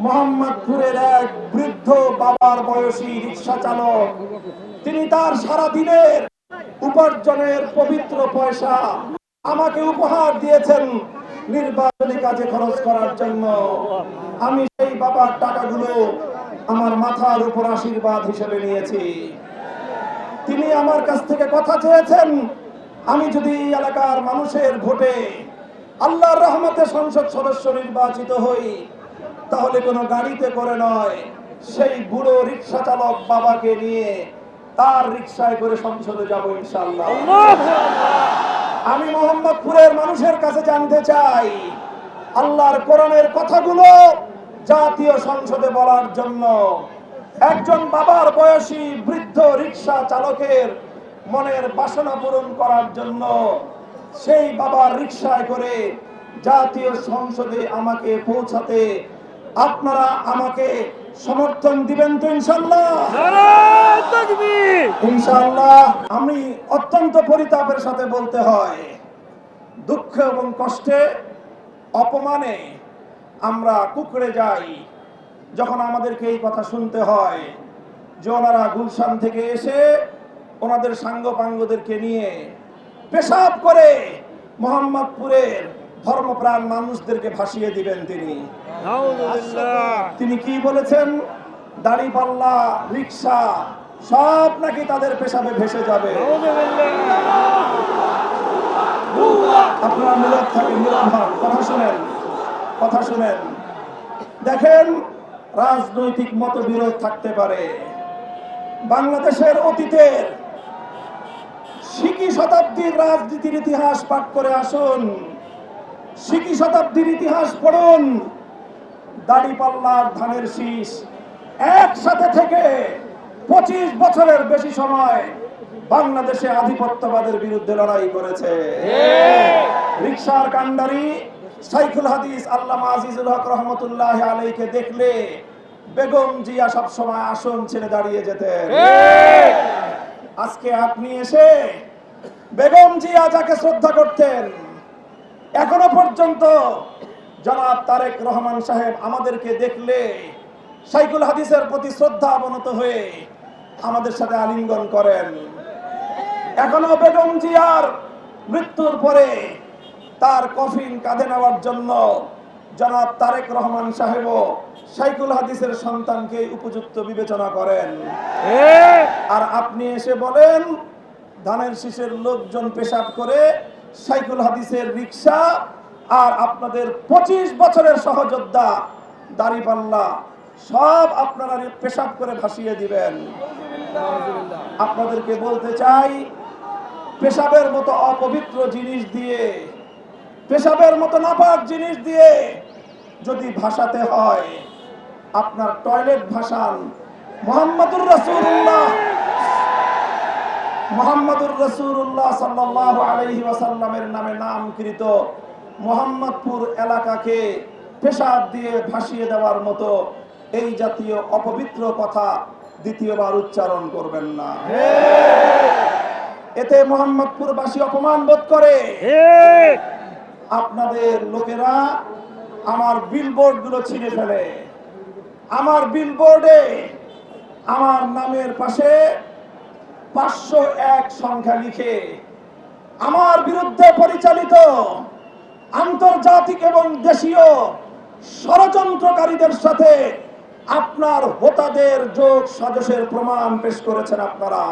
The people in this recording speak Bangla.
মোহাম্মদপুরের এক বৃদ্ধ বাবার বয়সী রিক্সা চালক, তিনি তার সারা দিনের উপার্জনের পবিত্র পয়সা আমাকে উপহার দিয়েছেন নির্বাচনী কাজে খরচ করার জন্য। আমি সেই বাবার টাকাগুলো আমার মাথার উপর আশীর্বাদ হিসেবে নিয়েছি। তিনি আমার কাছ থেকে কথা চেয়েছেন, আমি যদি এই এলাকার মানুষের ভোটে আল্লাহর রহমতে সংসদ সদস্য নির্বাচিত হই, তাহলে কোনো গাড়িতে করে নয়, সেই বুড়ো রিক্সা চালক বাবাকে নিয়ে তার রিক্সায় করে সংসদে যাব ইনশাআল্লাহ। আমি মোহাম্মদপুরের মানুষের কাছে জানতে চাই, আল্লাহর কোরআনের কথাগুলো জাতীয় সংসদে বলার জন্য একজন বাবার বয়সী বৃদ্ধ রিক্সা চালকের মনের বাসনা পূরণ করার জন্য সেই বাবার রিক্সায় করে জাতীয় সংসদে আমাকে পৌঁছাতে আপনারা আমাকে সমর্থন দিবেন তো ইনশাআল্লাহ? ইনশাআল্লাহ। আমি অত্যন্ত পরিতাপের সাথে বলতে হয়, দুঃখ এবং কষ্টে অপমানে আমরা কুঁকড়ে যাই যখন আমাদেরকে এই কথা শুনতে হয় যে ওনারা গুলশান থেকে এসে ওনাদের সাঙ্গপাঙ্গদেরকে নিয়ে পেশাব করে মোহাম্মদপুরের ধর্মপ্রাণ মানুষদেরকে ভাসিয়ে দিবেন। তিনি কি বলেছেন? দাড়িপাল্লা, রিক্সা সব নাকি তাদের পেশাবে ভেসে যাবে। আপনারা নীরব থাকেন, নীরব হন, কথা শুনেন। দেখেন, রাজনৈতিক মতবিরোধ থাকতে পারে। বাংলাদেশের অতীতের সিকি শতাব্দীর রাজনীতির ইতিহাস পাঠ করে আসুন, সিকি শতাব্দীর ইতিহাস পড়ুন। দাড়িপাল্লার ধানের শীষ একসাথে থেকে 25 বছরের বেশি সময় বাংলাদেশে আধিপত্যবাদের বিরুদ্ধে লড়াই করেছে। রিকশার কান্ডারি শাইখুল হাদিস আল্লামা আজিজুল হক রহমতুল্লাহ আলাইহিকে দেখলে বেগম জিয়া সব সময় আসন ছেড়ে দাঁড়িয়ে যেতেন। আজকে আপনি এসে বেগম জিয়া যাকে শ্রদ্ধা করতেন, এখনো পর্যন্ত জনাব তারেক রহমান সাহেব আমাদেরকে দেখলে শাইখুল হাদিসের প্রতি শ্রদ্ধা অবনত হয়ে আমাদের সাথে আলিঙ্গন করেন। এখনো বেগম জিয়ার মৃত্যুর পরে তার কফিন কাঁধে নেওয়ার জন্য জনাব তারেক রহমান সাহেবও শাইখুল হাদিসের সন্তানকে উপযুক্ত বিবেচনা করেন। আর আপনি এসে বলেন ধানের শীষের লোকজন পেশাব করে শাইখুল হাদিসের রিক্সা আর আপনাদের 25 বছরের সহযোদ্ধা দাড়িপাল্লা সব আপনারা পেশাব করে ভাসিয়ে দিবেন। আপনাদেরকে বলতে চাই, পেশাবের মতো অপবিত্র জিনিস দিয়ে, পেশাবের মতো নাপাক জিনিস দিয়ে যদি ভাসাতে হয়, আপনার টয়লেট ভাসান। মুহাম্মাদুর রাসূলুল্লাহ সাল্লাল্লাহু আলাইহি ওয়াসাল্লামের নামে নামকৃত মোহাম্মদপুর এলাকাকে পেশাব দিয়ে ভাসিয়ে দেওয়ার মতো এই জাতীয় অপবিত্র কথা দ্বিতীয়বার উচ্চারণ করবেন না। এতে মোহাম্মদপুরবাসী অপমান বোধ করে। আপনাদের লোকেরা আমার বিলবোর্ড গুলো ছিঁড়ে ফেলে, আমার বিলবোর্ডে আমার নামের পাশে 501 সংখ্যা লিখে আমার বিরুদ্ধে পরিচালিত আন্তর্জাতিক এবং দেশীয় ষড়যন্ত্রকারীদের সাথে আপনার হোতাদের যোগ সাজসের প্রমাণ পেশ করেছেন আপনারা।